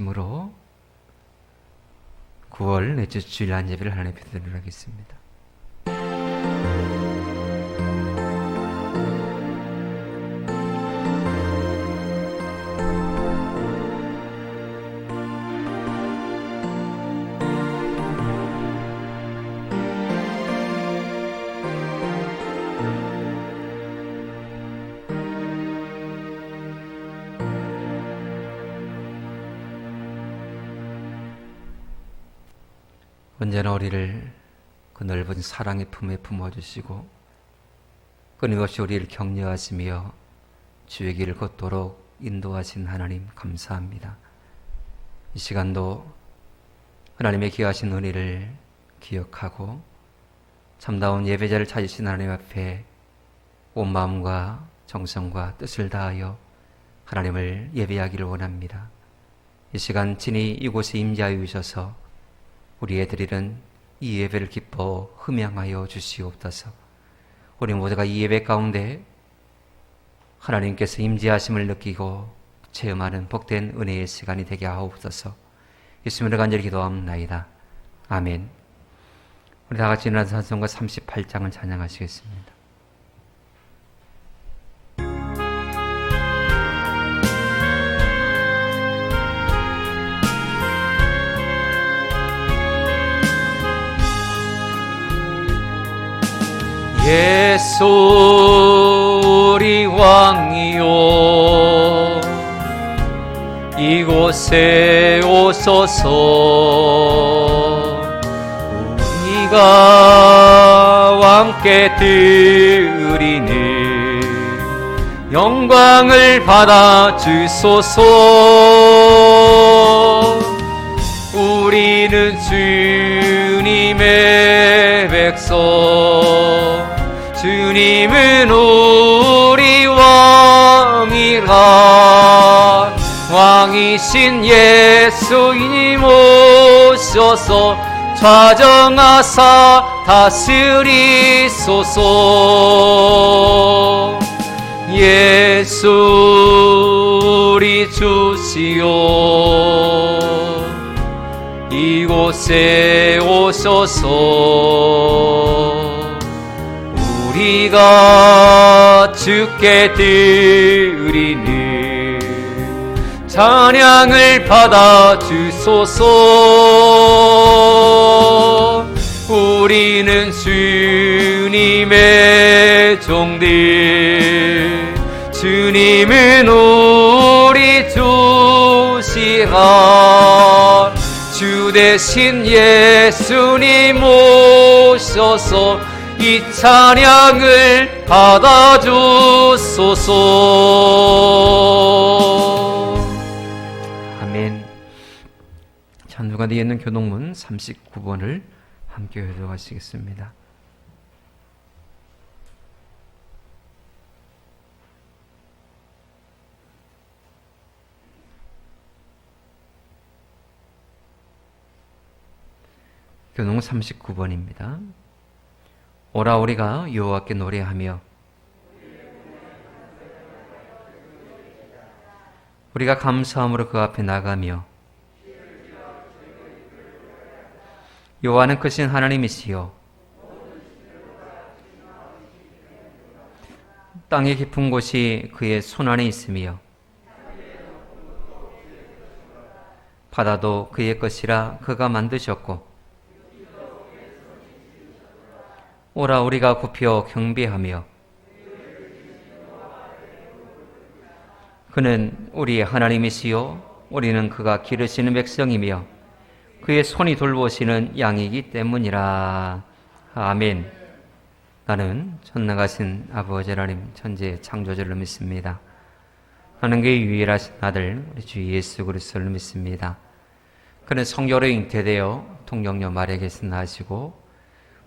으로 9월 넷째 주일 안예배를 하나님 앞에 드리도록 하겠습니다. 언제나 우리를 그 넓은 사랑의 품에 품어주시고 끊임없이 우리를 격려하시며 주의 길을 걷도록 인도하신 하나님 감사합니다. 이 시간도 하나님의 귀하신 은혜를 기억하고 참다운 예배자를 찾으신 하나님 앞에 온 마음과 정성과 뜻을 다하여 하나님을 예배하기를 원합니다. 이 시간 친히 이곳에 임재하여 주셔서 우리의 드리는 이 예배를 기뻐 흠양하여 주시옵소서. 우리 모두가 이 예배 가운데 하나님께서 임재하심을 느끼고 체험하는 복된 은혜의 시간이 되게 하옵소서. 예수님으로 간절히 기도합나이다. 아멘. 우리 다 같이 일어나서 찬송가 38장을 찬양하시겠습니다. 예수 우리 왕이요 이곳에 오소서. 우리가 왕께 드리는 영광을 받아 주소서. 우리는 주님의 백성, 주님은 우리 왕이라. 왕이신 예수님 오셔서 좌정하사 다스리소서. 예수 우리 주시오 이곳에 오셔서. 우리가 주께 드리는 찬양을 받아 주소서. 우리는 주님의 종들, 주님은 우리 주시라. 주 대신 예수님 오셔서 이 찬양을 받아주소서. 아멘. 찬송가 뒤에 있는 교동문 39번을 함께 교독하시겠습니다. 교동 39번입니다. 오라 우리가 여호와께 노래하며 우리가 감사함으로 그 앞에 나가며 여호와는 크신 하나님이시요 땅의 깊은 곳이 그의 손안에 있으며 바다도 그의 것이라 그가 만드셨고 오라 우리가 굽혀 경배하며 그는 우리의 하나님이시요 우리는 그가 기르시는 백성이며 그의 손이 돌보시는 양이기 때문이라. 아멘. 나는 전능하신 아버지 하나님 천지의 창조주를 믿습니다. 나는 그의 유일하신 아들 우리 주 예수 그리스도를 믿습니다. 그는 성령으로 잉태되어 통정녀 마리아에게서 나시고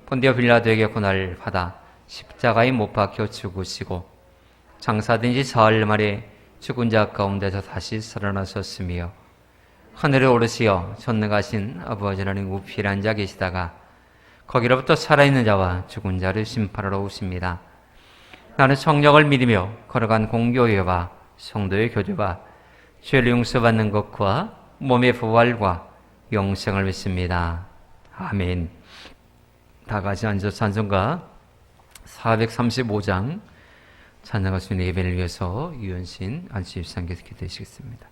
본디오 빌라도에게 고난을 받아 십자가에 못 박혀 죽으시고 장사된 지 사흘 만에 죽은 자 가운데서 다시 살아나셨으며 하늘에 오르시어 전능하신 아버지 하나님 우편에 앉아 계시다가 거기로부터 살아있는 자와 죽은 자를 심판하러 오십니다. 나는 성령을 믿으며 걸어간 공교회와 성도의 교제와 죄를 용서받는 것과 몸의 부활과 영생을 믿습니다. 아멘. 다 같이 앉아 찬송가 435장 찬양할 수 있는 예배를 위해서 유현신 안수집사님께서 기도하시겠습니다.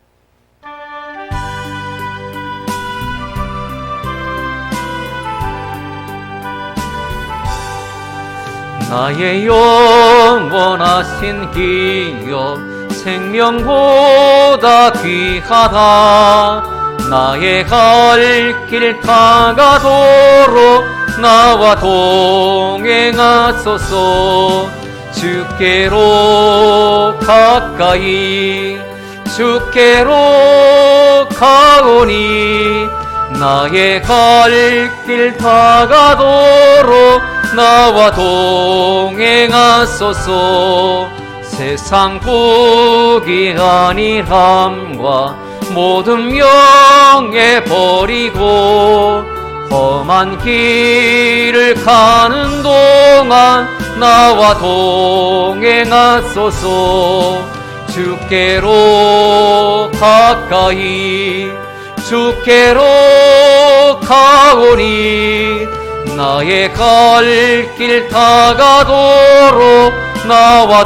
나의 영원하신 기업 생명보다 귀하다. 나의 갈 길 다가도록 나와 동행하소서. 주께로 가까이 주께로 가오니 나의 갈 길 다가도록 나와 동행하소서. 세상 포기하니함과 모든 명예 버리고 험한 길을 가는 동안 나와 동행하소서. 주께로 가까이 주께로 가오니 나의 갈 길 다가도록 나와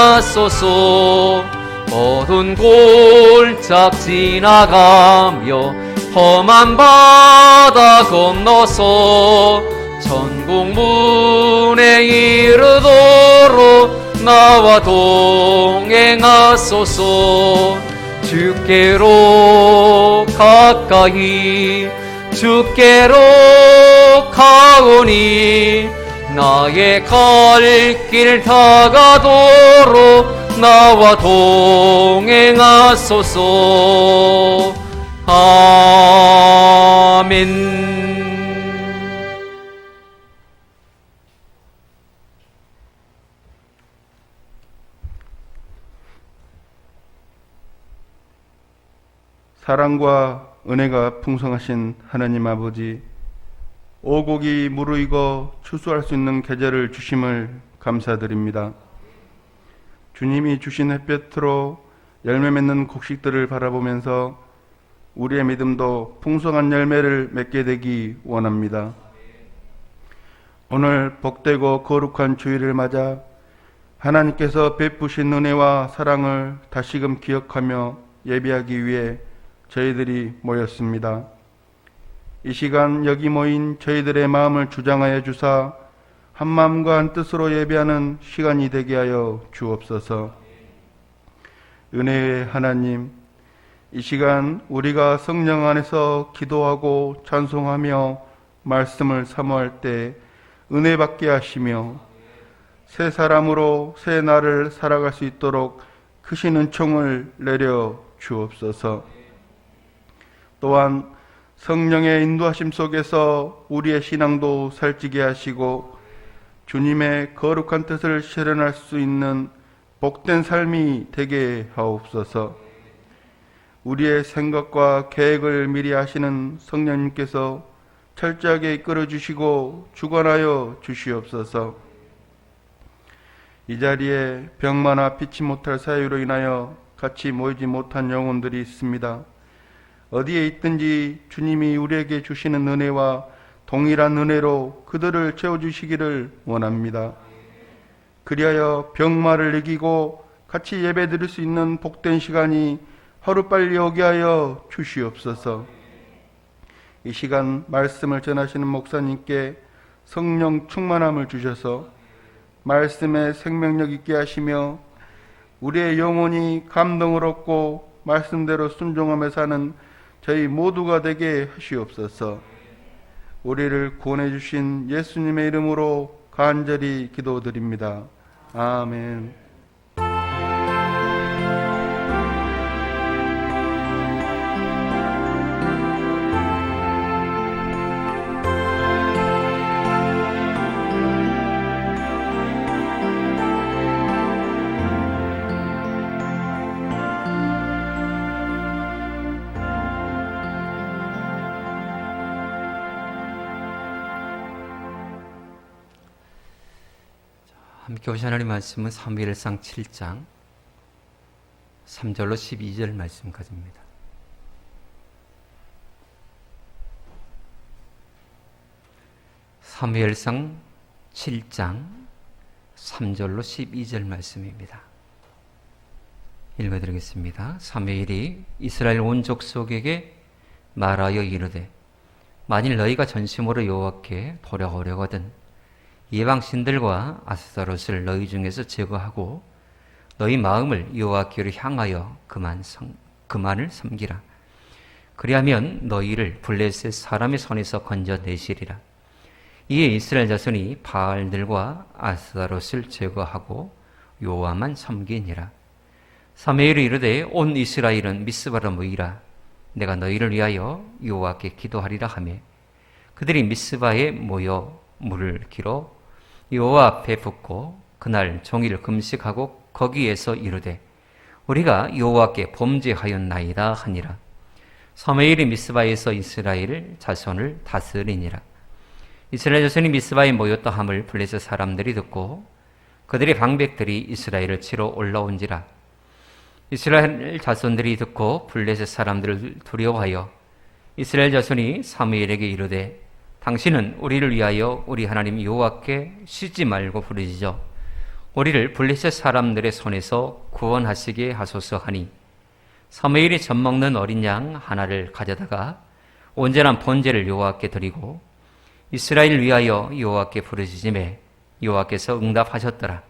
동행하소서. 어두운 골짝 지나가며 험한 바다 건너서 천국 문에 이르도록 나와 동행하소서. 주께로 가까이 주께로 가오니 나의 갈 길 다가도록 나와 동행하소서. 아멘. 사랑과 은혜가 풍성하신 하나님 아버지, 오곡이 무르익어 추수할 수 있는 계절을 주심을 감사드립니다. 주님이 주신 햇볕으로 열매 맺는 곡식들을 바라보면서 우리의 믿음도 풍성한 열매를 맺게 되기 원합니다. 오늘 복되고 거룩한 주일을 맞아 하나님께서 베푸신 은혜와 사랑을 다시금 기억하며 예배하기 위해 저희들이 모였습니다. 이 시간 여기 모인 저희들의 마음을 주장하여 주사 한 마음과 한 뜻으로 예배하는 시간이 되게 하여 주옵소서. 은혜의 하나님, 이 시간 우리가 성령 안에서 기도하고 찬송하며 말씀을 사모할 때 은혜 받게 하시며 새 사람으로 새 날을 살아갈 수 있도록 크신 은총을 내려 주옵소서. 또한 성령의 인도하심 속에서 우리의 신앙도 살찌게 하시고 주님의 거룩한 뜻을 실현할 수 있는 복된 삶이 되게 하옵소서. 우리의 생각과 계획을 미리 하시는 성령님께서 철저하게 이끌어 주시고 주관하여 주시옵소서. 이 자리에 병마나 피치 못할 사유로 인하여 같이 모이지 못한 영혼들이 있습니다. 어디에 있든지 주님이 우리에게 주시는 은혜와 동일한 은혜로 그들을 채워주시기를 원합니다. 그리하여 병마를 이기고 같이 예배 드릴 수 있는 복된 시간이 하루빨리 오게 하여 주시옵소서. 이 시간 말씀을 전하시는 목사님께 성령 충만함을 주셔서 말씀에 생명력 있게 하시며 우리의 영혼이 감동을 얻고 말씀대로 순종하며 사는 저희 모두가 되게 하시옵소서. 우리를 구원해 주신 예수님의 이름으로 간절히 기도드립니다. 아멘. 함께 오신 하나님 말씀은 사무엘상 7장 3절로 12절 말씀까지입니다. 사무엘상 7장 3절로 12절 말씀입니다. 읽어드리겠습니다. 사무엘이 이스라엘 온 족속에게 말하여 이르되 만일 너희가 전심으로 여호와께 돌아오려거든 이방신들과 아스타롯을 너희 중에서 제거하고 너희 마음을 여호와께로 향하여 그만을 섬기라. 그리하면 너희를 블레셋 사람의 손에서 건져내시리라. 이에 이스라엘 자손이 바알들과 아스타롯을 제거하고 여호와만 섬기니라. 사무엘이 이르되 온 이스라엘은 미스바로 모이라. 내가 너희를 위하여 여호와께 기도하리라 하며 그들이 미스바에 모여 물을 길어 여호와 앞에 붓고 그날 종일 금식하고 거기에서 이르되 우리가 여호와께 범죄하였나이다 하니라. 사무엘이 미스바에서 이스라엘 자손을 다스리니라. 이스라엘 자손이 미스바에 모였다 함을 블레셋 사람들이 듣고 그들의 방백들이 이스라엘을 치러 올라온지라. 이스라엘 자손들이 듣고 블레셋 사람들을 두려워하여 이스라엘 자손이 사무엘에게 이르되 당신은 우리를 위하여 우리 하나님 여호와께 쉬지 말고 부르짖어 우리를 블레셋 사람들의 손에서 구원하시게 하소서 하니 사무엘이 젖먹는 어린 양 하나를 가져다가 온전한 번제를 여호와께 드리고 이스라엘을 위하여 여호와께 부르짖음에 여호와께서 응답하셨더라.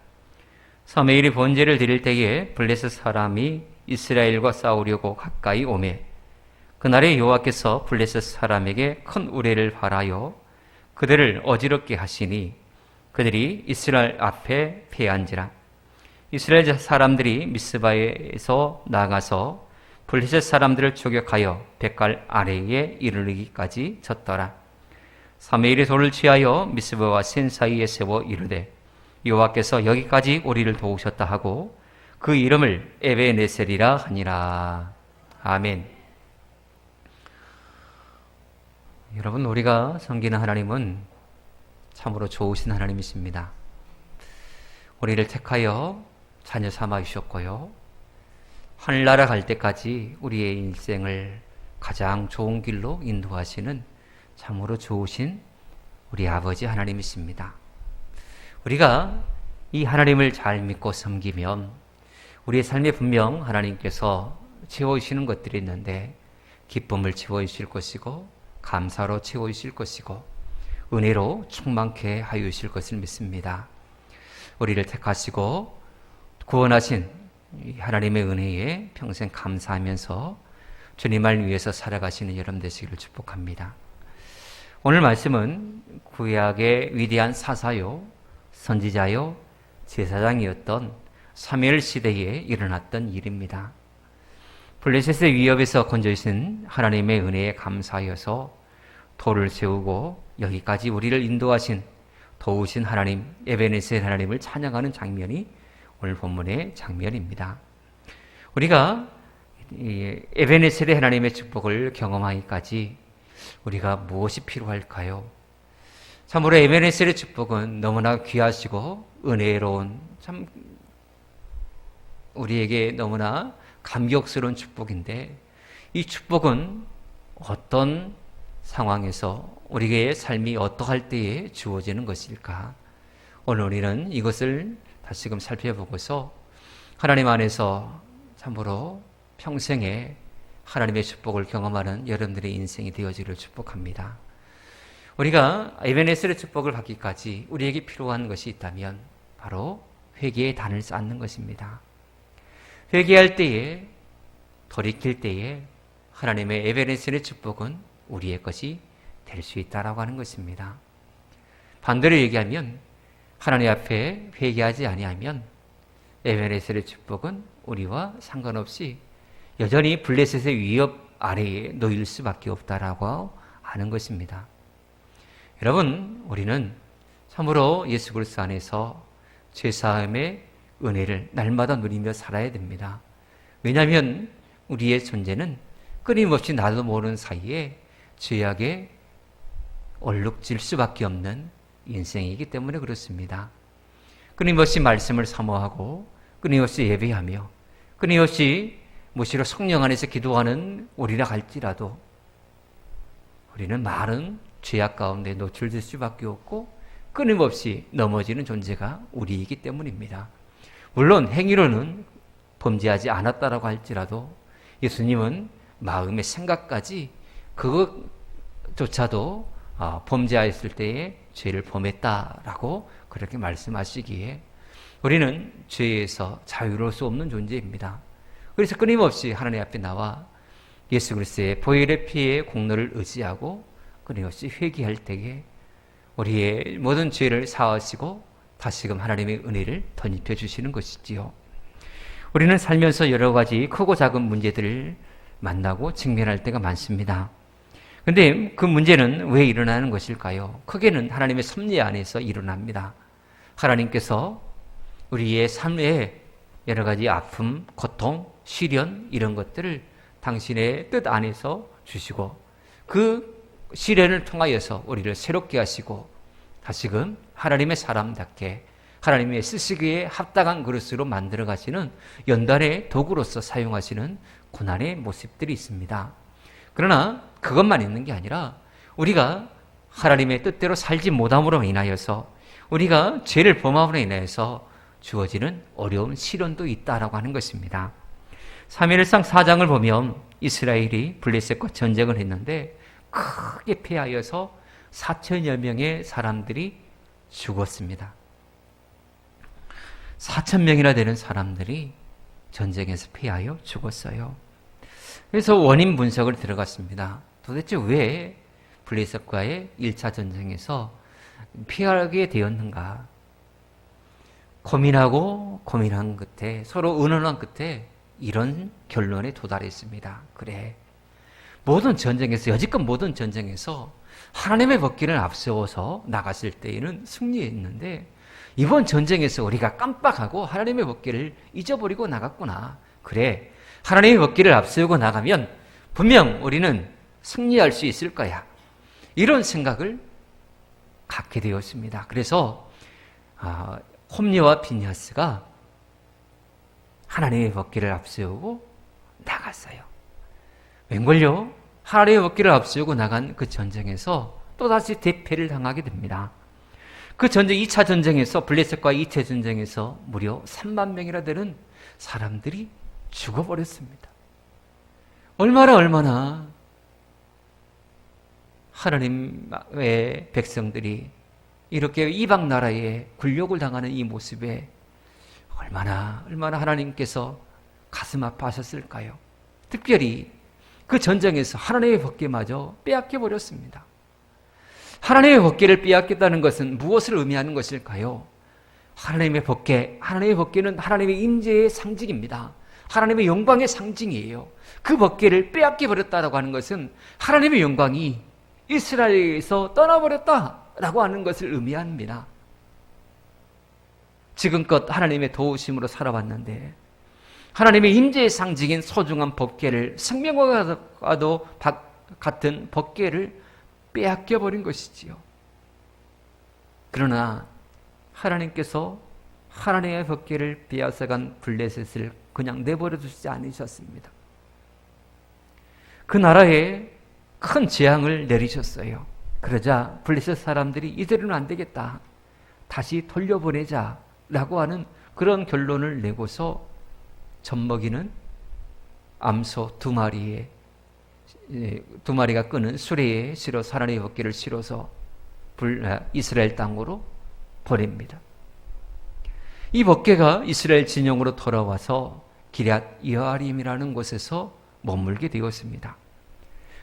사무엘이 번제를 드릴 때에 블레셋 사람이 이스라엘과 싸우려고 가까이 오매 그날에 여호와께서 블레셋 사람에게 큰 우레를 발하여 그들을 어지럽게 하시니 그들이 이스라엘 앞에 패한지라. 이스라엘 사람들이 미스바에서 나가서 블레셋 사람들을 추격하여 뱃갈 아래에 이르르기까지 졌더라. 사무엘이 돌을 취하여 미스바와 센 사이에 세워 이르되 여호와께서 여기까지 우리를 도우셨다 하고 그 이름을 에베네셀이라 하니라. 아멘. 여러분, 우리가 섬기는 하나님은 참으로 좋으신 하나님이십니다. 우리를 택하여 자녀 삼아 주셨고요. 하늘나라 갈 때까지 우리의 인생을 가장 좋은 길로 인도하시는 참으로 좋으신 우리 아버지 하나님이십니다. 우리가 이 하나님을 잘 믿고 섬기면 우리의 삶에 분명 하나님께서 채워주시는 것들이 있는데 기쁨을 채워주실 것이고 감사로 채워주실 것이고 은혜로 충만케 하여 주실 것을 믿습니다. 우리를 택하시고 구원하신 하나님의 은혜에 평생 감사하면서 주님을 위해서 살아가시는 여러분 되시기를 축복합니다. 오늘 말씀은 구약의 위대한 사사요 선지자요 제사장이었던 사무엘 시대에 일어났던 일입니다. 블레셋의 위협에서 건져주신 하나님의 은혜에 감사하여서 돌을 세우고 여기까지 우리를 인도하신 도우신 하나님 에베네셀 하나님을 찬양하는 장면이 오늘 본문의 장면입니다. 우리가 에베네셀의 하나님의 축복을 경험하기까지 우리가 무엇이 필요할까요? 참으로 에베네셀의 축복은 너무나 귀하시고 은혜로운 참 우리에게 너무나 감격스러운 축복인데 이 축복은 어떤 상황에서 우리의 삶이 어떠할 때에 주어지는 것일까? 오늘 우리는 이것을 다시금 살펴보고서 하나님 안에서 참으로 평생에 하나님의 축복을 경험하는 여러분들의 인생이 되어지기를 축복합니다. 우리가 에베네셀의 축복을 받기까지 우리에게 필요한 것이 있다면 바로 회개의 단을 쌓는 것입니다. 회개할 때에 돌이킬 때에 하나님의 에베네셀의 축복은 우리의 것이 될 수 있다라고 하는 것입니다. 반대로 얘기하면 하나님 앞에 회개하지 아니하면 에베네셀의 축복은 우리와 상관없이 여전히 블레셋의 위협 아래에 놓일 수밖에 없다라고 하는 것입니다. 여러분, 우리는 참으로 예수 그리스도 안에서 죄사함의 은혜를 날마다 누리며 살아야 됩니다. 왜냐하면 우리의 존재는 끊임없이 나도 모르는 사이에 죄악에 얼룩질 수밖에 없는 인생이기 때문에 그렇습니다. 끊임없이 말씀을 사모하고 끊임없이 예배하며 끊임없이 무시로 성령 안에서 기도하는 우리라 할지라도 우리는 많은 죄악 가운데 노출될 수밖에 없고 끊임없이 넘어지는 존재가 우리이기 때문입니다. 물론 행위로는 범죄하지 않았다라고 할지라도 예수님은 마음의 생각까지 그것조차도 범죄하였을 때에 죄를 범했다라고 그렇게 말씀하시기에 우리는 죄에서 자유로울 수 없는 존재입니다. 그래서 끊임없이 하나님 앞에 나와 예수 그리스도의 보혈의 피의 공로를 의지하고 끊임없이 회개할 때에 우리의 모든 죄를 사하시고 다시금 하나님의 은혜를 덧입혀 주시는 것이지요. 우리는 살면서 여러 가지 크고 작은 문제들을 만나고 직면할 때가 많습니다. 근데 그 문제는 왜 일어나는 것일까요? 크게는 하나님의 섭리 안에서 일어납니다. 하나님께서 우리의 삶에 여러 가지 아픔, 고통, 시련 이런 것들을 당신의 뜻 안에서 주시고 그 시련을 통하여서 우리를 새롭게 하시고 다시금 하나님의 사람답게 하나님의 쓰시기에 합당한 그릇으로 만들어 가시는 연단의 도구로서 사용하시는 고난의 모습들이 있습니다. 그러나 그것만 있는 게 아니라 우리가 하나님의 뜻대로 살지 못함으로 인하여서 우리가 죄를 범함으로 인하여서 주어지는 어려운 시련도 있다라고 하는 것입니다. 사무엘상 4장을 보면 이스라엘이 블레셋과 전쟁을 했는데 크게 패하여서 4천여 명의 사람들이 죽었습니다. 4,000명이나 되는 사람들이 전쟁에서 패하여 죽었어요. 그래서 원인 분석을 들어갔습니다. 도대체 왜 블레셋과의 1차 전쟁에서 피하게 되었는가? 고민하고 고민한 끝에 서로 의논한 끝에 이런 결론에 도달했습니다. 그래, 모든 전쟁에서 여지껏 모든 전쟁에서 하나님의 법궤를 앞세워서 나갔을 때에는 승리했는데 이번 전쟁에서 우리가 깜빡하고 하나님의 법궤를 잊어버리고 나갔구나. 그래, 하나님의 법궤를 앞세우고 나가면 분명 우리는 승리할 수 있을 거야. 이런 생각을 갖게 되었습니다. 그래서 홈리와 비니하스가 하나님의 법궤를 앞세우고 나갔어요. 웬걸요? 하나님의 법궤를 앞세우고 나간 그 전쟁에서 또다시 대패를 당하게 됩니다. 그 전쟁 2차 전쟁에서 블레셋과 2차 전쟁에서 무려 3만 명이나 되는 사람들이 죽어버렸습니다. 얼마나 하나님의 백성들이 이렇게 이방 나라에 굴욕을 당하는 이 모습에 얼마나 하나님께서 가슴 아파하셨을까요? 특별히 그 전쟁에서 하나님의 법궤마저 빼앗겨 버렸습니다. 하나님의 법궤를 빼앗겼다는 것은 무엇을 의미하는 것일까요? 하나님의 법궤는 하나님의 임재의 상징입니다. 하나님의 영광의 상징이에요. 그 법궤를 빼앗겨 버렸다라고 하는 것은 하나님의 영광이 이스라엘에서 떠나버렸다라고 하는 것을 의미합니다. 지금껏 하나님의 도우심으로 살아왔는데 하나님의 임재의 상징인 소중한 법궤를 생명과도 같은 법궤를 빼앗겨 버린 것이지요. 그러나 하나님께서 하나님의 법궤를 빼앗아간 블레셋을 그냥 내버려 두지 않으셨습니다. 그 나라에 큰 재앙을 내리셨어요. 그러자 블레셋 사람들이 이대로는 안 되겠다, 다시 돌려보내자라고 하는 그런 결론을 내고서 젖먹이는 암소 2마리가 끄는 수레에 실어 하나님의 법궤를 실어서 이스라엘 땅으로 보냅니다. 이 법궤가 이스라엘 진영으로 돌아와서 기럇 여아림이라는 곳에서 머물게 되었습니다.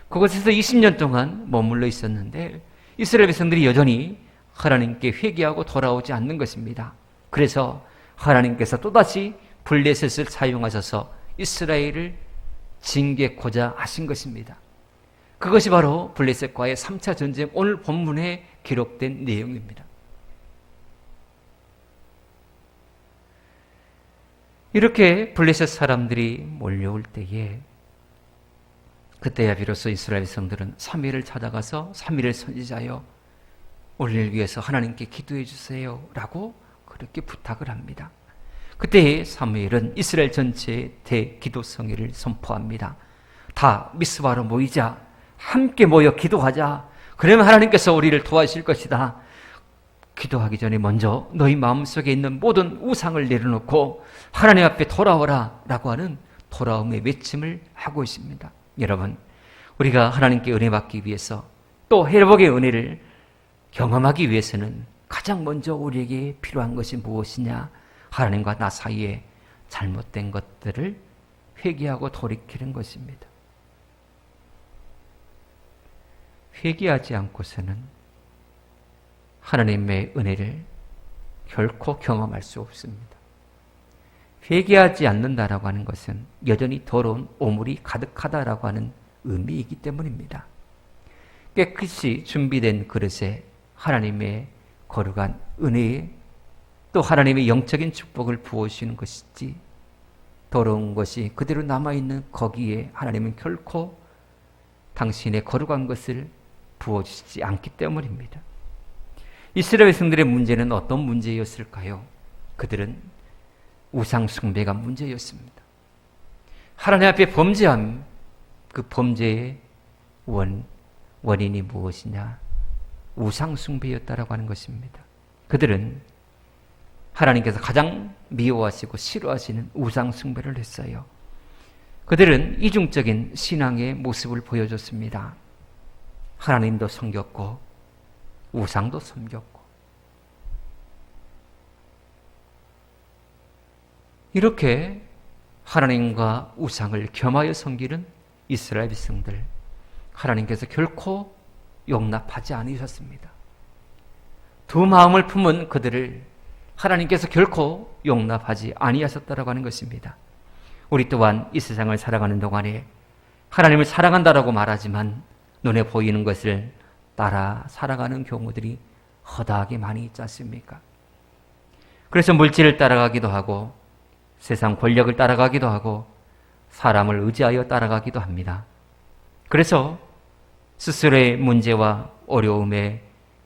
그곳에서 20년 동안 머물러 있었는데 이스라엘 백성들이 여전히 하나님께 회개하고 돌아오지 않는 것입니다. 그래서 하나님께서 또다시 블레셋을 사용하셔서 이스라엘을 징계코자 하신 것입니다. 그것이 바로 블레셋과의 3차 전쟁, 오늘 본문에 기록된 내용입니다. 이렇게 블레셋 사람들이 몰려올 때에 그때야 비로소 이스라엘 백성들은 사무엘을 찾아가서 사무엘 선지자여, 우리를 위해서 하나님께 기도해 주세요 라고 그렇게 부탁을 합니다. 그때 사무엘은 이스라엘 전체의 대기도성회를 선포합니다. 다 미스바로 모이자, 함께 모여 기도하자, 그러면 하나님께서 우리를 도와주실 것이다. 기도하기 전에 먼저 너희 마음속에 있는 모든 우상을 내려놓고 하나님 앞에 돌아오라 라고 하는 돌아옴의 외침을 하고 있습니다. 여러분, 우리가 하나님께 은혜 받기 위해서 또 회복의 은혜를 경험하기 위해서는 가장 먼저 우리에게 필요한 것이 무엇이냐? 하나님과 나 사이에 잘못된 것들을 회개하고 돌이키는 것입니다. 회개하지 않고서는 하나님의 은혜를 결코 경험할 수 없습니다. 회개하지 않는다라고 하는 것은 여전히 더러운 오물이 가득하다라고 하는 의미이기 때문입니다. 깨끗이 준비된 그릇에 하나님의 거룩한 은혜에 또 하나님의 영적인 축복을 부어주시는 것이지 더러운 것이 그대로 남아있는 거기에 하나님은 결코 당신의 거룩한 것을 부어주시지 않기 때문입니다. 이스라엘 백성들의 문제는 어떤 문제였을까요? 그들은 우상 숭배가 문제였습니다. 하나님 앞에 범죄함, 그 범죄의 원인이 무엇이냐? 우상 숭배였다라고 하는 것입니다. 그들은 하나님께서 가장 미워하시고 싫어하시는 우상 숭배를 했어요. 그들은 이중적인 신앙의 모습을 보여줬습니다. 하나님도 섬겼고 우상도 섬겼고 이렇게 하나님과 우상을 겸하여 섬기는 이스라엘 백성들, 하나님께서 결코 용납하지 않으셨습니다. 두 마음을 품은 그들을 하나님께서 결코 용납하지 아니하셨다라고 하는 것입니다. 우리 또한 이 세상을 살아가는 동안에 하나님을 사랑한다라고 말하지만 눈에 보이는 것을 따라 살아가는 경우들이 허다하게 많이 있지 않습니까? 그래서 물질을 따라가기도 하고 세상 권력을 따라가기도 하고 사람을 의지하여 따라가기도 합니다. 그래서 스스로의 문제와 어려움의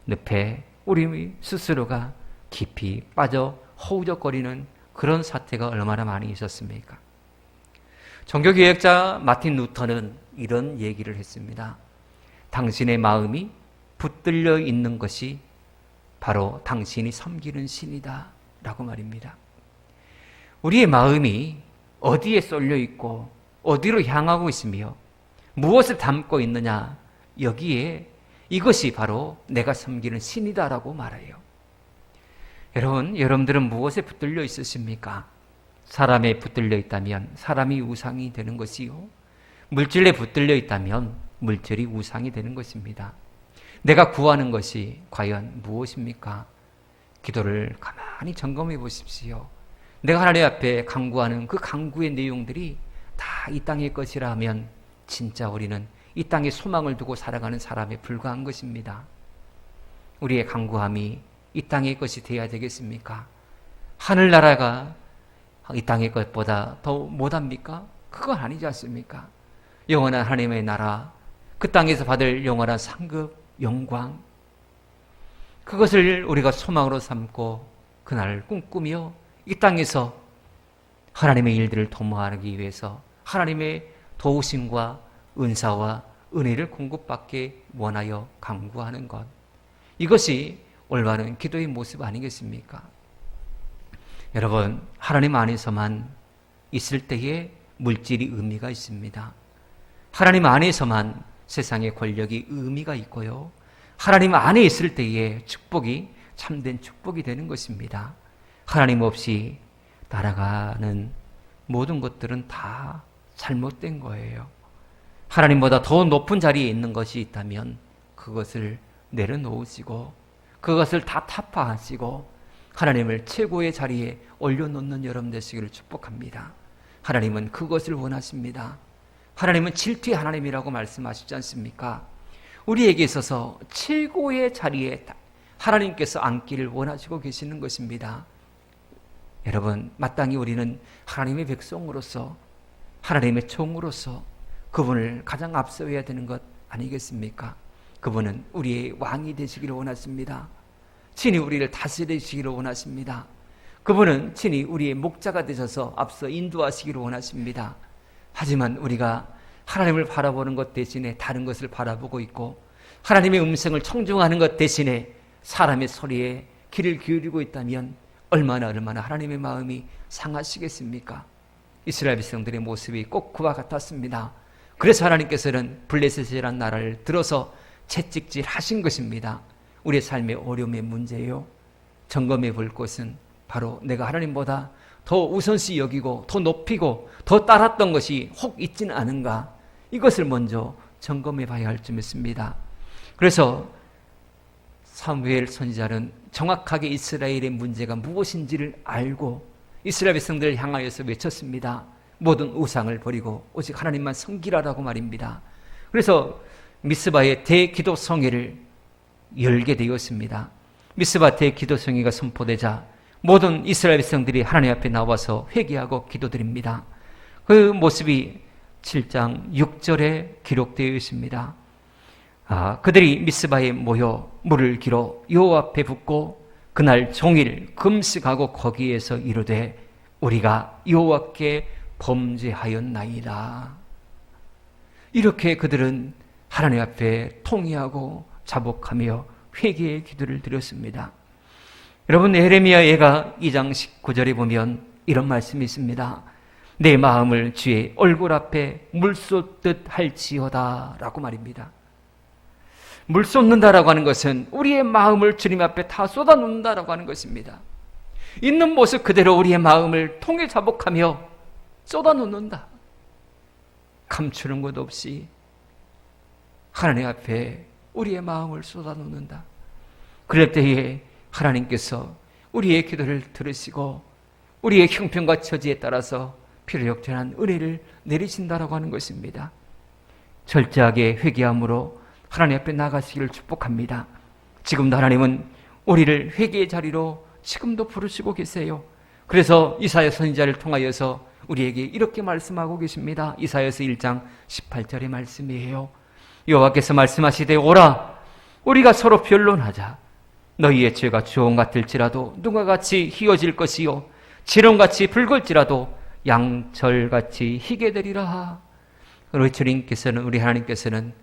늪에 우리 스스로가 깊이 빠져 허우적거리는 그런 사태가 얼마나 많이 있었습니까? 종교개혁자 마틴 루터는 이런 얘기를 했습니다. 당신의 마음이 붙들려 있는 것이 바로 당신이 섬기는 신이다 라고 말입니다. 우리의 마음이 어디에 쏠려 있고 어디로 향하고 있으며 무엇을 담고 있느냐, 여기에 이것이 바로 내가 섬기는 신이다라고 말해요. 여러분들은 무엇에 붙들려 있으십니까? 사람에 붙들려 있다면 사람이 우상이 되는 것이요, 물질에 붙들려 있다면 물질이 우상이 되는 것입니다. 내가 구하는 것이 과연 무엇입니까? 기도를 가만히 점검해 보십시오. 내가 하나님 앞에 간구하는 그 간구의 내용들이 다 이 땅의 것이라 하면 진짜 우리는 이 땅에 소망을 두고 살아가는 사람에 불과한 것입니다. 우리의 간구함이 이 땅의 것이 되어야 되겠습니까? 하늘나라가 이 땅의 것보다 더 못합니까? 그건 아니지 않습니까? 영원한 하나님의 나라, 그 땅에서 받을 영원한 상급, 영광, 그것을 우리가 소망으로 삼고 그날을 꿈꾸며 이 땅에서 하나님의 일들을 도모하기 위해서 하나님의 도우심과 은사와 은혜를 공급받기 원하여 간구하는 것, 이것이 올바른 기도의 모습 아니겠습니까? 여러분, 하나님 안에서만 있을 때에 물질이 의미가 있습니다. 하나님 안에서만 세상의 권력이 의미가 있고요, 하나님 안에 있을 때에 축복이 참된 축복이 되는 것입니다. 하나님 없이 따라가는 모든 것들은 다 잘못된 거예요. 하나님보다 더 높은 자리에 있는 것이 있다면 그것을 내려놓으시고 그것을 다 타파하시고 하나님을 최고의 자리에 올려놓는 여러분 되시기를 축복합니다. 하나님은 그것을 원하십니다. 하나님은 질투의 하나님이라고 말씀하시지 않습니까? 우리에게 있어서 최고의 자리에 하나님께서 앉기를 원하시고 계시는 것입니다. 여러분, 마땅히 우리는 하나님의 백성으로서 하나님의 종으로서 그분을 가장 앞서야 되는 것 아니겠습니까? 그분은 우리의 왕이 되시기를 원하십니다. 친히 우리를 다스리시기를 원하십니다. 그분은 친히 우리의 목자가 되셔서 앞서 인도하시기를 원하십니다. 하지만 우리가 하나님을 바라보는 것 대신에 다른 것을 바라보고 있고 하나님의 음성을 청중하는 것 대신에 사람의 소리에 귀를 기울이고 있다면 얼마나 하나님의 마음이 상하시겠습니까? 이스라엘 백성들의 모습이 꼭 그와 같았습니다. 그래서 하나님께서는 블레셋이라는 나라를 들어서 채찍질 하신 것입니다. 우리의 삶의 어려움의 문제예요. 점검해 볼 것은 바로 내가 하나님보다 더 우선시 여기고 더 높이고 더 따랐던 것이 혹 있지는 않은가, 이것을 먼저 점검해 봐야 할 점 있습니다. 그래서 사무엘 선지자는 정확하게 이스라엘의 문제가 무엇인지를 알고 이스라엘 백성들을 향하여서 외쳤습니다. 모든 우상을 버리고 오직 하나님만 섬기라라고 말입니다. 그래서 미스바의 대기도성회를 열게 되었습니다. 미스바 대기도성회가 선포되자 모든 이스라엘 백성들이 하나님 앞에 나와서 회개하고 기도드립니다. 그 모습이 7장 6절에 기록되어 있습니다. 그들이 미스바에 모여 물을 길어 여호와 앞에 붓고 그날 종일 금식하고 거기에서 이르되 우리가 여호와께 범죄하였나이다. 이렇게 그들은 하나님 앞에 통회하고 자복하며 회개의 기도를 드렸습니다. 여러분, 에레미야 예가 2장 19절에 보면 이런 말씀이 있습니다. 내 마음을 주의 얼굴 앞에 물 쏟듯 할지어다 라고 말입니다. 물 쏟는다라고 하는 것은 우리의 마음을 주님 앞에 다 쏟아놓는다라고 하는 것입니다. 있는 모습 그대로 우리의 마음을 통해 자복하며 쏟아놓는다. 감추는 것 없이 하나님 앞에 우리의 마음을 쏟아놓는다. 그럴 때에 하나님께서 우리의 기도를 들으시고 우리의 형편과 처지에 따라서 필요역전한 은혜를 내리신다라고 하는 것입니다. 철저하게 회개함으로 하나님 앞에 나가시기를 축복합니다. 지금도 하나님은 우리를 회개의 자리로 지금도 부르시고 계세요. 그래서 이사야 선지자를 통하여서 우리에게 이렇게 말씀하고 계십니다. 이사야서 1장 18절의 말씀이에요. 여호와께서 말씀하시되 오라 우리가 서로 변론하자. 너희의 죄가 주홍 같을지라도 누가 같이 희어질 것이요 지렁같이 붉을지라도 양철같이 희게 되리라. 우리 주님께서는, 우리 하나님께서는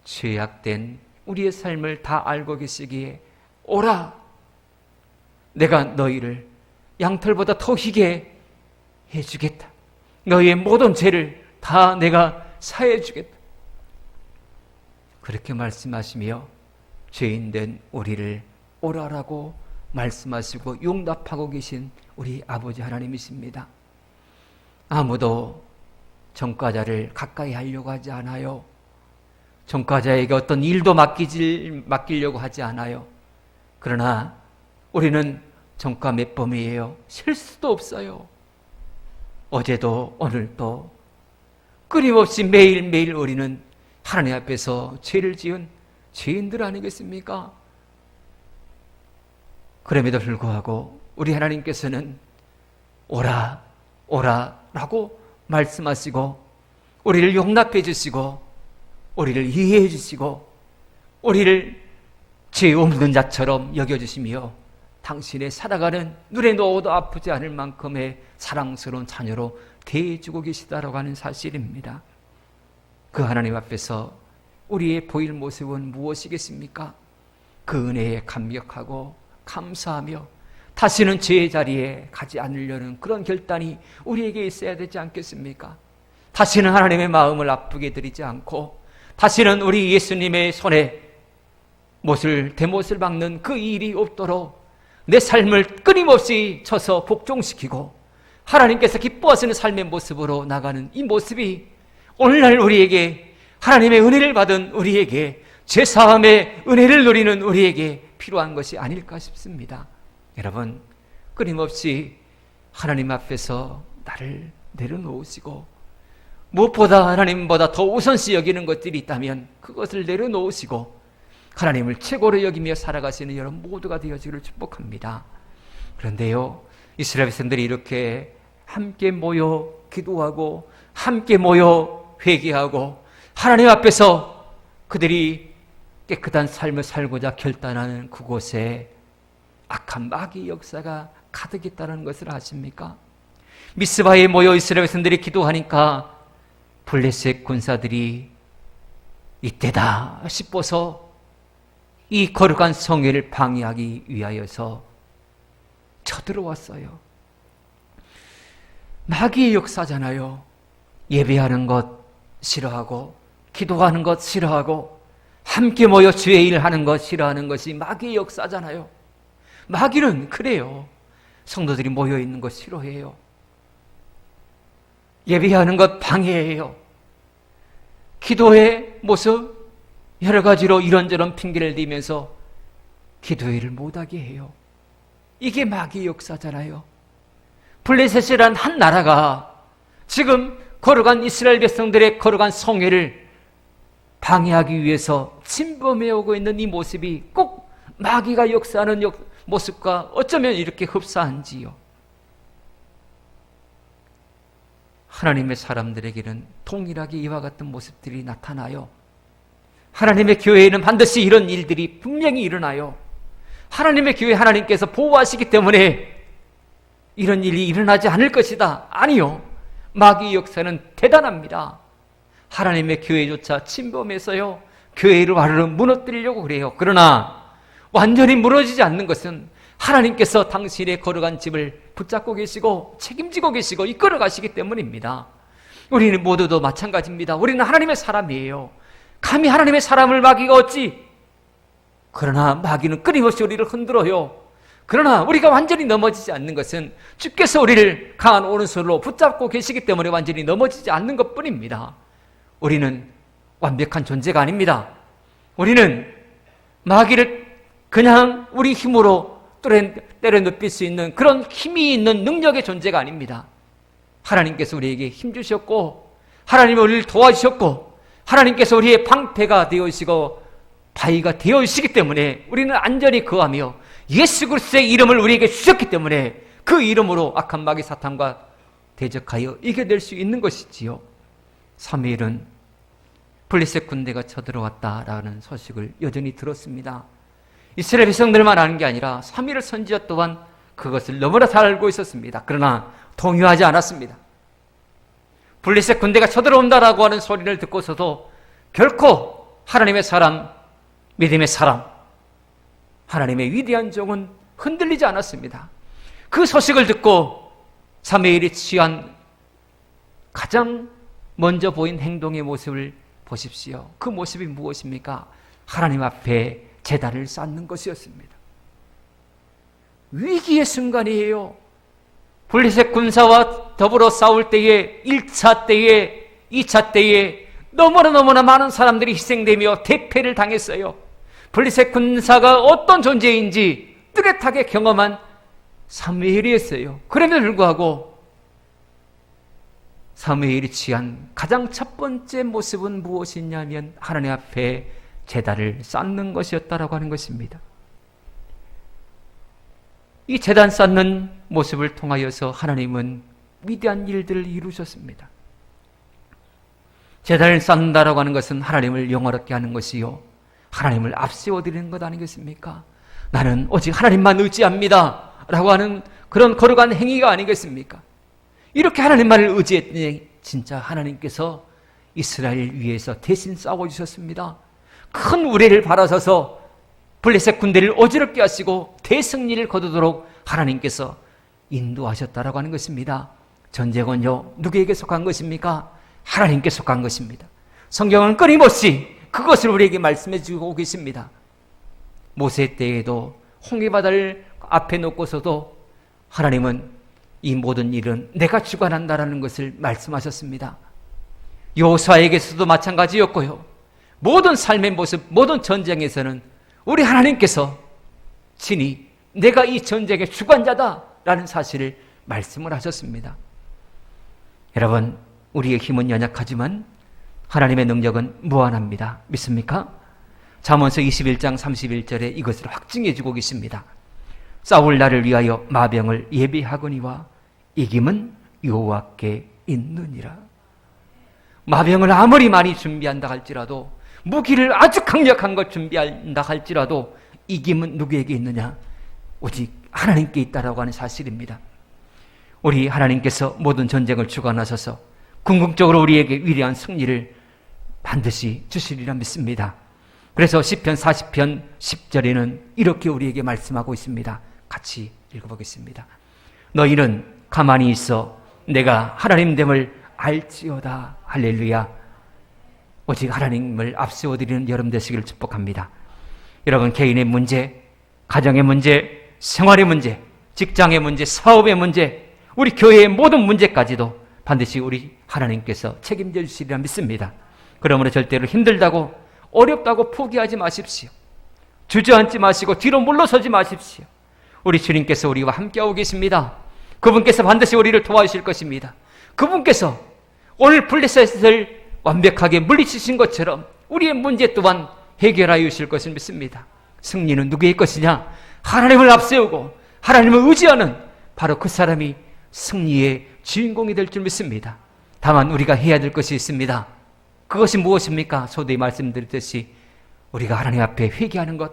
죄악된 우리의 삶을 다 알고 계시기에 오라 내가 너희를 양털보다 더 희게 해주겠다. 너희의 모든 죄를 다 내가 사해 주겠다. 그렇게 말씀하시며 죄인된 우리를 오라라고 말씀하시고 용납하고 계신 우리 아버지 하나님이십니다. 아무도 전과자를 가까이 하려고 하지 않아요. 전과자에게 어떤 일도 맡기려고 하지 않아요. 그러나 우리는 전과 몇 범이에요. 실수도 없어요. 어제도 오늘도 끊임없이 매일매일 우리는 하나님 앞에서 죄를 지은 죄인들 아니겠습니까? 그럼에도 불구하고 우리 하나님께서는 오라 오라 라고 말씀하시고 우리를 용납해 주시고 우리를 이해해 주시고 우리를 죄 없는 자처럼 여겨주시며 당신의 살아가는 눈에 넣어도 아프지 않을 만큼의 사랑스러운 자녀로 대해주고 계시다라고 하는 사실입니다. 그 하나님 앞에서 우리의 보일 모습은 무엇이겠습니까? 그 은혜에 감격하고 감사하며 다시는 죄의 자리에 가지 않으려는 그런 결단이 우리에게 있어야 되지 않겠습니까? 다시는 하나님의 마음을 아프게 드리지 않고 다시는 우리 예수님의 손에 대못을 박는 그 일이 없도록 내 삶을 끊임없이 쳐서 복종시키고 하나님께서 기뻐하시는 삶의 모습으로 나가는 이 모습이 오늘날 우리에게 하나님의 은혜를 받은 우리에게 죄사함의 은혜를 누리는 우리에게 필요한 것이 아닐까 싶습니다. 여러분, 끊임없이 하나님 앞에서 나를 내려놓으시고 무엇보다 하나님보다 더 우선시 여기는 것들이 있다면 그것을 내려놓으시고 하나님을 최고로 여기며 살아가시는 여러분 모두가 되어지기를 축복합니다. 그런데요, 이스라엘 백성들이 이렇게 함께 모여 기도하고 함께 모여 회개하고 하나님 앞에서 그들이 깨끗한 삶을 살고자 결단하는 그곳에 악한 마귀 역사가 가득했다는 것을 아십니까? 미스바에 모여 이스라엘 백성들이 기도하니까 블레셋 군사들이 이때다 싶어서 이 거룩한 성회를 방해하기 위하여서 쳐들어왔어요. 마귀의 역사잖아요. 예배하는 것 싫어하고 기도하는 것 싫어하고 함께 모여 주의 일을 하는 것 싫어하는 것이 마귀의 역사잖아요. 마귀는 그래요. 성도들이 모여있는 것 싫어해요. 예배하는 것 방해해요. 기도의 모습 여러 가지로 이런저런 핑계를 대면서 기도회를 못하게 해요. 이게 마귀의 역사잖아요. 블레셋이란 한 나라가 지금 거룩한 이스라엘 백성들의 거룩한 성회를 방해하기 위해서 침범해 오고 있는 이 모습이 꼭 마귀가 역사하는 모습과 어쩌면 이렇게 흡사한지요. 하나님의 사람들에게는 동일하게 이와 같은 모습들이 나타나요. 하나님의 교회에는 반드시 이런 일들이 분명히 일어나요. 하나님의 교회 하나님께서 보호하시기 때문에 이런 일이 일어나지 않을 것이다. 아니요. 마귀의 역사는 대단합니다. 하나님의 교회조차 침범해서요, 교회를 와르르 무너뜨리려고 그래요. 그러나 완전히 무너지지 않는 것은 하나님께서 당신의 거룩한 집을 붙잡고 계시고 책임지고 계시고 이끌어 가시기 때문입니다. 우리는 모두도 마찬가지입니다. 우리는 하나님의 사람이에요. 감히 하나님의 사람을 마귀가 어찌? 그러나 마귀는 끊임없이 우리를 흔들어요. 그러나 우리가 완전히 넘어지지 않는 것은 주께서 우리를 강한 오른손으로 붙잡고 계시기 때문에 완전히 넘어지지 않는 것뿐입니다. 우리는 완벽한 존재가 아닙니다. 우리는 마귀를 그냥 우리 힘으로 때려 눕힐 수 있는 그런 힘이 있는 능력의 존재가 아닙니다. 하나님께서 우리에게 힘 주셨고 하나님이 우리를 도와주셨고 하나님께서 우리의 방패가 되어주시고 바위가 되어주시기 때문에 우리는 안전히 거하며 예수 그리스도의 이름을 우리에게 주셨기 때문에 그 이름으로 악한 마귀 사탄과 대적하여 이겨낼 수 있는 것이지요. 3일은 블레셋 군대가 쳐들어왔다라는 소식을 여전히 들었습니다. 이스라엘 백성들만 아는 게 아니라 3.1 선지자 또한 그것을 너무나 잘 알고 있었습니다. 그러나 동요하지 않았습니다. 블레셋 군대가 쳐들어온다라고 하는 소리를 듣고서도 결코 하나님의 사람, 믿음의 사람, 하나님의 위대한 종은 흔들리지 않았습니다. 그 소식을 듣고 사무엘이 취한 가장 먼저 보인 행동의 모습을 보십시오. 그 모습이 무엇입니까? 하나님 앞에 제단을 쌓는 것이었습니다. 위기의 순간이에요. 블레셋 군사와 더불어 싸울 때에 1차 때에 2차 때에 너무나 많은 사람들이 희생되며 대패를 당했어요. 블레셋 군사가 어떤 존재인지 뚜렷하게 경험한 사무엘이었어요. 그럼에도 불구하고 사무엘이 취한 가장 첫 번째 모습은 무엇이냐면 하나님 앞에 제단을 쌓는 것이었다라고 하는 것입니다. 이 제단 쌓는 모습을 통하여서 하나님은 위대한 일들을 이루셨습니다. 제단을 쌓는다라고 하는 것은 하나님을 영화롭게 하는 것이요, 하나님을 앞세워드리는 것 아니겠습니까? 나는 오직 하나님만 의지합니다 라고 하는 그런 거룩한 행위가 아니겠습니까? 이렇게 하나님만을 의지했더니 진짜 하나님께서 이스라엘 위에서 대신 싸워주셨습니다. 큰 우레를 바라서서 블레셋 군대를 어지럽게 하시고 대승리를 거두도록 하나님께서 인도하셨다라고 하는 것입니다. 전쟁은요, 누구에게 속한 것입니까? 하나님께 속한 것입니다. 성경은 끊임없이 그것을 우리에게 말씀해 주고 계십니다. 모세 때에도 홍해바다를 앞에 놓고서도 하나님은 이 모든 일은 내가 주관한다라는 것을 말씀하셨습니다. 여호수아에게서도 마찬가지였고요. 모든 삶의 모습, 모든 전쟁에서는 우리 하나님께서 친히 내가 이 전쟁의 주관자다라는 사실을 말씀을 하셨습니다. 여러분, 우리의 힘은 연약하지만 하나님의 능력은 무한합니다. 믿습니까? 잠언서 21장 31절에 이것을 확증해 주고 계십니다. 싸울 날을 위하여 마병을 예비하거니와 이김은 여호와께 있느니라. 마병을 아무리 많이 준비한다 할지라도, 무기를 아주 강력한 걸 준비한다 할지라도 이김은 누구에게 있느냐? 오직 하나님께 있다라고 하는 사실입니다. 우리 하나님께서 모든 전쟁을 주관하셔서 궁극적으로 우리에게 위대한 승리를 반드시 주시리라 믿습니다. 그래서 시편 40편 10절에는 이렇게 우리에게 말씀하고 있습니다. 같이 읽어보겠습니다. 너희는 가만히 있어 내가 하나님됨을 알지어다. 할렐루야. 오직 하나님을 앞세워드리는 여러분 되시기를 축복합니다. 여러분, 개인의 문제, 가정의 문제, 생활의 문제, 직장의 문제, 사업의 문제, 우리 교회의 모든 문제까지도 반드시 우리 하나님께서 책임져 주시리라 믿습니다. 그러므로 절대로 힘들다고 어렵다고 포기하지 마십시오. 주저앉지 마시고 뒤로 물러서지 마십시오. 우리 주님께서 우리와 함께하고 계십니다. 그분께서 반드시 우리를 도와주실 것입니다. 그분께서 오늘 블레셋을 완벽하게 물리치신 것처럼 우리의 문제 또한 해결하여 주실 것을 믿습니다. 승리는 누구의 것이냐? 하나님을 앞세우고 하나님을 의지하는 바로 그 사람이 승리의 주인공이 될 줄 믿습니다. 다만 우리가 해야 될 것이 있습니다. 그것이 무엇입니까? 소도에 말씀드렸듯이 우리가 하나님 앞에 회개하는 것,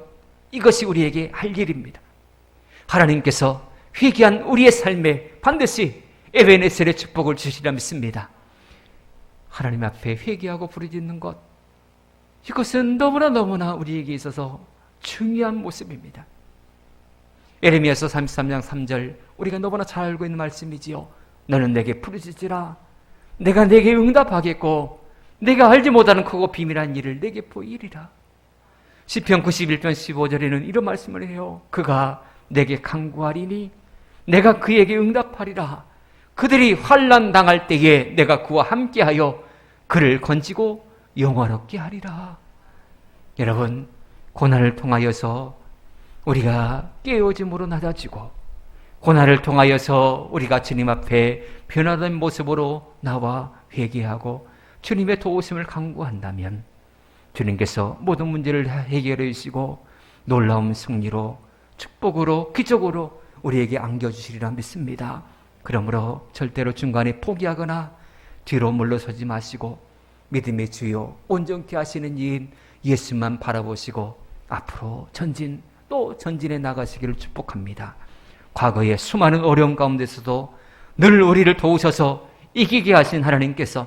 이것이 우리에게 할 일입니다. 하나님께서 회개한 우리의 삶에 반드시 에베네셀의 축복을 주시리라 믿습니다. 하나님 앞에 회개하고 부르짖는 것, 이것은 너무나 우리에게 있어서 중요한 모습입니다. 에레미야서 33장 3절, 우리가 너무나 잘 알고 있는 말씀이지요. 너는 내게 부르짖으라. 내가 내게 응답하겠고 내가 알지 못하는 크고 비밀한 일을 내게 보이리라. 시편 91편 15절에는 이런 말씀을 해요. 그가 내게 간구하리니 내가 그에게 응답하리라. 그들이 환난 당할 때에 내가 그와 함께하여 그를 건지고 영화롭게 하리라. 여러분, 고난을 통하여서 우리가 깨어짐으로 낮아지고 고난을 통하여서 우리가 주님 앞에 변화된 모습으로 나와 회개하고 주님의 도우심을 간구한다면 주님께서 모든 문제를 해결해 주시고 놀라운 승리로 축복으로 기적으로 우리에게 안겨주시리라 믿습니다. 그러므로 절대로 중간에 포기하거나 뒤로 물러서지 마시고 믿음의 주요 온전케 하시는 이인 예수만 바라보시고 앞으로 전진 또 전진해 나가시기를 축복합니다. 과거의 수많은 어려움 가운데서도 늘 우리를 도우셔서 이기게 하신 하나님께서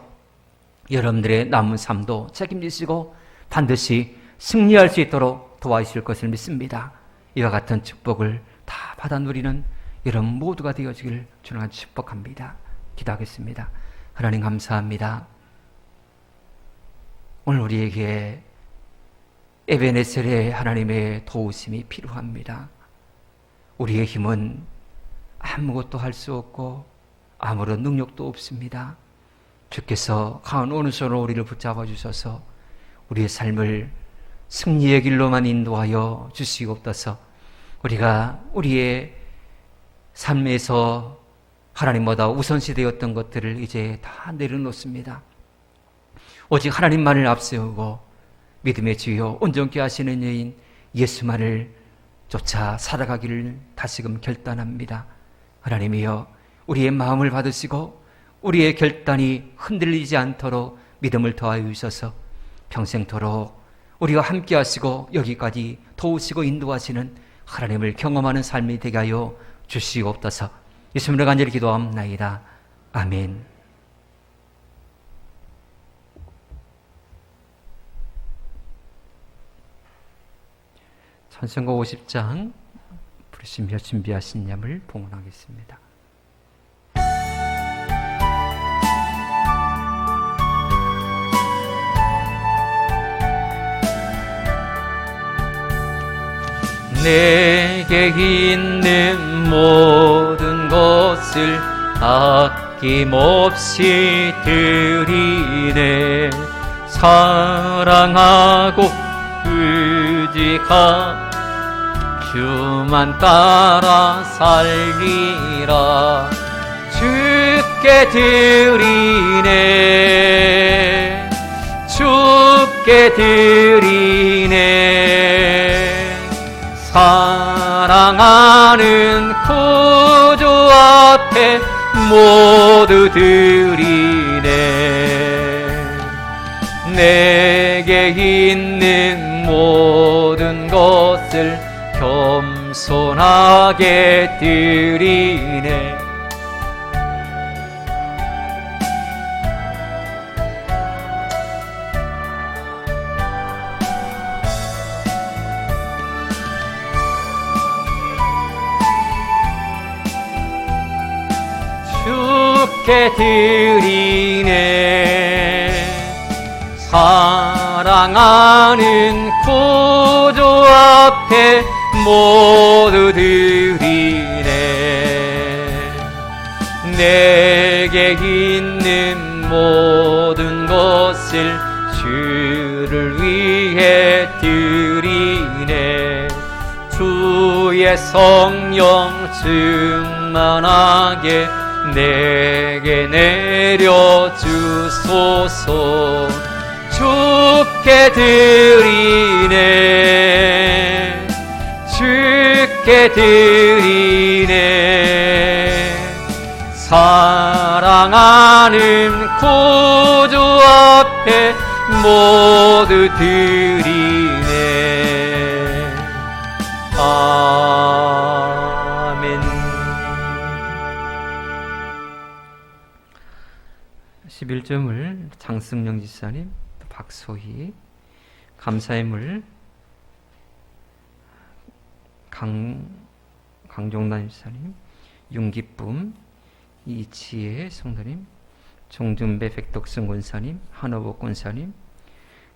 여러분들의 남은 삶도 책임지시고 반드시 승리할 수 있도록 도와주실 것을 믿습니다. 이와 같은 축복을 다 받아 누리는 여러분 모두가 되어지길 주님 축복합니다. 기도하겠습니다. 하나님 감사합니다. 오늘 우리에게 에베네셀의 하나님의 도우심이 필요합니다. 우리의 힘은 아무것도 할 수 없고 아무런 능력도 없습니다. 주께서 강한 오른손으로 우리를 붙잡아 주셔서 우리의 삶을 승리의 길로만 인도하여 주시옵소서. 우리가 우리의 삶에서 하나님보다 우선시 되었던 것들을 이제 다 내려놓습니다. 오직 하나님만을 앞세우고 믿음의 주요 온전케 하시는 여인 예수만을 쫓아 살아가기를 다시금 결단합니다. 하나님이여, 우리의 마음을 받으시고 우리의 결단이 흔들리지 않도록 믿음을 더하여 주셔서 평생토록 우리와 함께 하시고 여기까지 도우시고 인도하시는 하나님을 경험하는 삶이 되게 하여 주시옵소서. 예수님으로 간절히 기도합나이다. 아멘. 찬송가 50장 부르시며 준비하신 양을 봉헌하겠습니다. 내게 있는 모든 것을 아낌없이 드리네. 사랑하고 의지하 주만 따라 살리라. 주께 드리네. 주께 드리네. 사랑하는 구주 앞에 모두 드리네. 내게 있는 모든 것을 겸손하게 드리네. 주께 드리네. 사랑하는 구주 앞에 모두 드리네. 내게 있는 모든 것을 주를 위해 드리네. 주의 성령 충만하게 내게 내려주소서. 주께 드리네. 주께 드리네. 사랑하는 구주 앞에 모두 드리네. 아멘. 11점을 장승영 지사님, 박소희, 감사의 물 강종란 지사님, 윤기쁨, 이치혜 성도님, 종준배 백덕승 권사님, 한호복 권사님,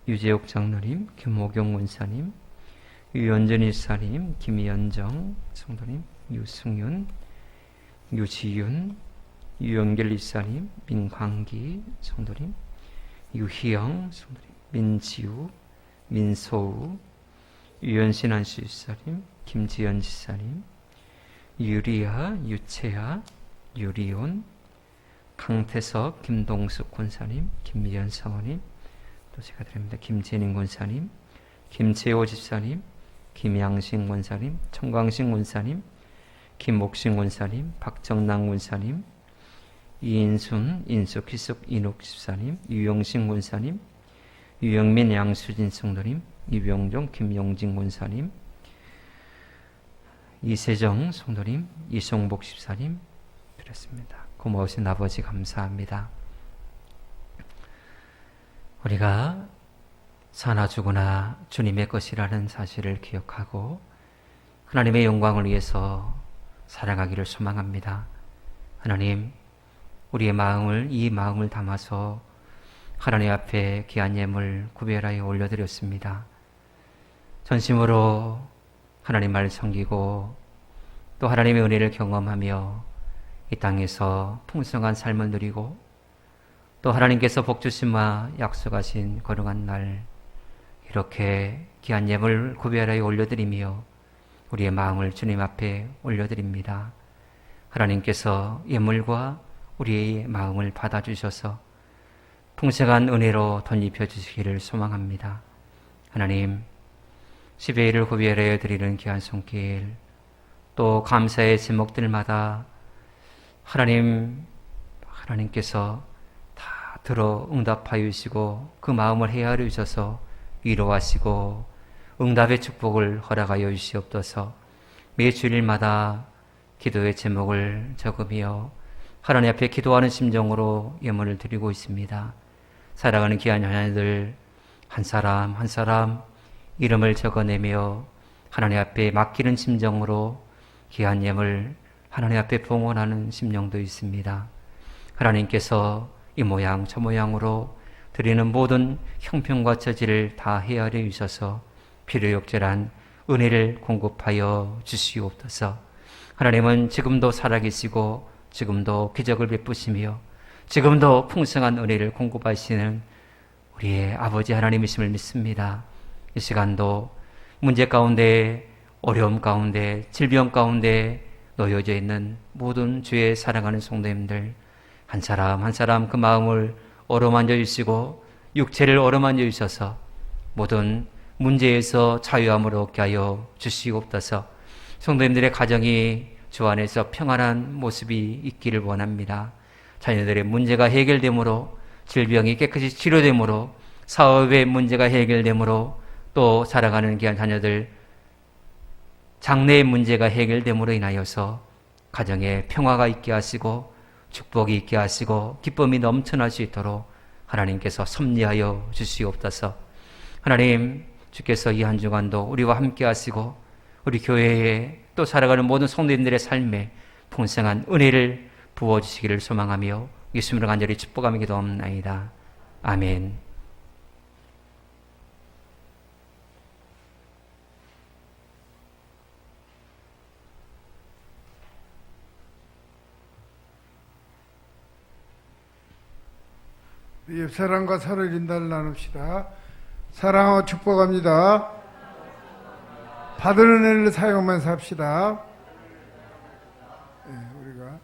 유재옥 장로님, 김호경 권사님, 유연전 일사님, 김연정 성도님, 유승윤, 유지윤, 유영길 일사님, 민광기 성도님, 유희영 성도님, 민지우, 민소우, 유연신 안수 일사님, 김지연 지사님, 유리아, 유채아, 유리온, 강태석, 김동숙 권사님, 김미연 사모님, 또 제가 드립니다. 김재ninh 권사님, 김재호 집사님, 김양신 권사님, 청광신 권사님, 김옥신 권사님, 박정남 권사님, 이인순, 인숙, 희숙, 인옥 집사님, 유영신 권사님, 유영민, 양수진 성도님, 이병종, 김용진 권사님, 이세정 성도님, 이송복 집사님 드렸습니다. 고마우신 아버지 감사합니다. 우리가 사나 죽으나 주님의 것이라는 사실을 기억하고 하나님의 영광을 위해서 살아가기를 소망합니다. 하나님, 우리의 마음을, 이 마음을 담아서 하나님 앞에 귀한 예물 구별하여 올려드렸습니다. 전심으로 하나님 말을 섬기고 또 하나님의 은혜를 경험하며 이 땅에서 풍성한 삶을 누리고 또 하나님께서 복주심과 약속하신 거룩한 날 이렇게 귀한 예물 구별하여 올려드리며 우리의 마음을 주님 앞에 올려드립니다. 하나님께서 예물과 우리의 마음을 받아주셔서 풍성한 은혜로 덧입혀 주시기를 소망합니다. 하나님, 10회일을 구별하여 드리는 귀한 손길, 또 감사의 제목들마다 하나님께서 다 들어 응답하여 주시고 그 마음을 헤아려 주셔서 위로하시고 응답의 축복을 허락하여 주시옵소서. 매 주일마다 기도의 제목을 적으며 하나님 앞에 기도하는 심정으로 예물을 드리고 있습니다. 살아가는 귀한 자녀들 한 사람 한 사람 이름을 적어내며 하나님 앞에 맡기는 심정으로 귀한 예물 하나님 앞에 봉헌하는 심령도 있습니다. 하나님께서 이 모양 저 모양으로 드리는 모든 형편과 처지를 다 헤아려 주셔서 필요역절한 은혜를 공급하여 주시옵소서. 하나님은 지금도 살아계시고 지금도 기적을 베푸시며 지금도 풍성한 은혜를 공급하시는 우리의 아버지 하나님이심을 믿습니다. 이 시간도 문제 가운데, 어려움 가운데, 질병 가운데 놓여져 있는 모든 주의 사랑하는 성도님들 한 사람 한 사람 그 마음을 어루만져 주시고 육체를 어루만져 주셔서 모든 문제에서 자유함을 얻게 하여 주시옵소서. 성도님들의 가정이 주 안에서 평안한 모습이 있기를 원합니다. 자녀들의 문제가 해결되므로, 질병이 깨끗이 치료되므로, 사업의 문제가 해결되므로, 또 살아가는 귀한 자녀들 장래의 문제가 해결됨으로 인하여서 가정에 평화가 있게 하시고 축복이 있게 하시고 기쁨이 넘쳐날 수 있도록 하나님께서 섭리하여 주시옵소서. 하나님, 주께서 이 한 주간도 우리와 함께 하시고 우리 교회에 또 살아가는 모든 성도님들의 삶에 풍성한 은혜를 부어주시기를 소망하며 예수님으로 간절히 축복하며 기도합나이다. 아멘. 옆사람과 서로 인사를 나눕시다. 사랑하고 축복합니다. 받은 은혜를 사용만 삽시다. 우리가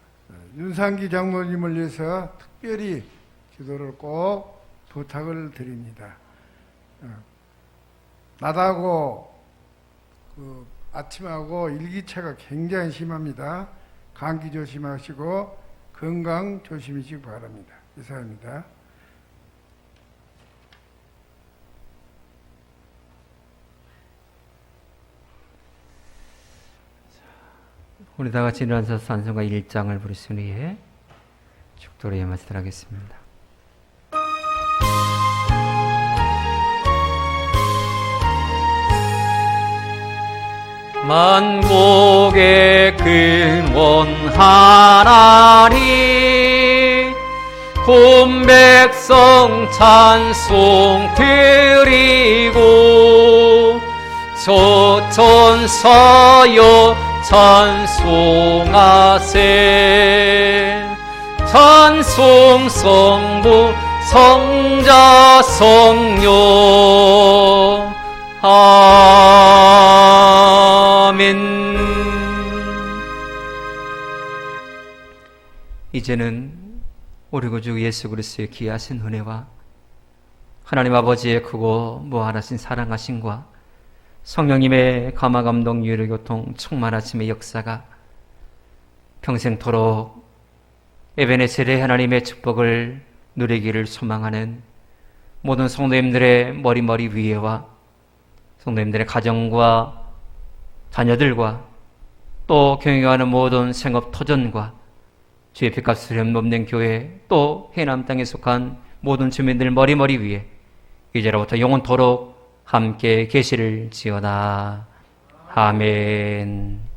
윤상기 장로님을 위해서 특별히 기도를 꼭 부탁을 드립니다. 낮하고 아침하고 일기차가 굉장히 심합니다. 감기 조심하시고 건강 조심하시기 바랍니다. 이상입니다. 우리 다 같이 일어나서 찬송가 1장을 부르시기 위해 축도를 예마치도록 만국의 근원 하나님 온 백성 찬송 드리고 소천사여 찬송하세 찬송 성부 성자 성령 아멘. 이제는 우리 구주 예수 그리스도의 귀하신 은혜와 하나님 아버지의 크고 무한하신 사랑하심과 성령님의 감화감동 유료교통 충만하심의 역사가 평생토록 에베네셀의 하나님의 축복을 누리기를 소망하는 모든 성도님들의 머리 위에와 성도님들의 가정과 자녀들과 또 경영하는 모든 생업 터전과 주의 핏값을 넘는 교회 또 해남 땅에 속한 모든 주민들 머리 위에 이제로부터 영원토록 함께 계시를 지어다. 아멘.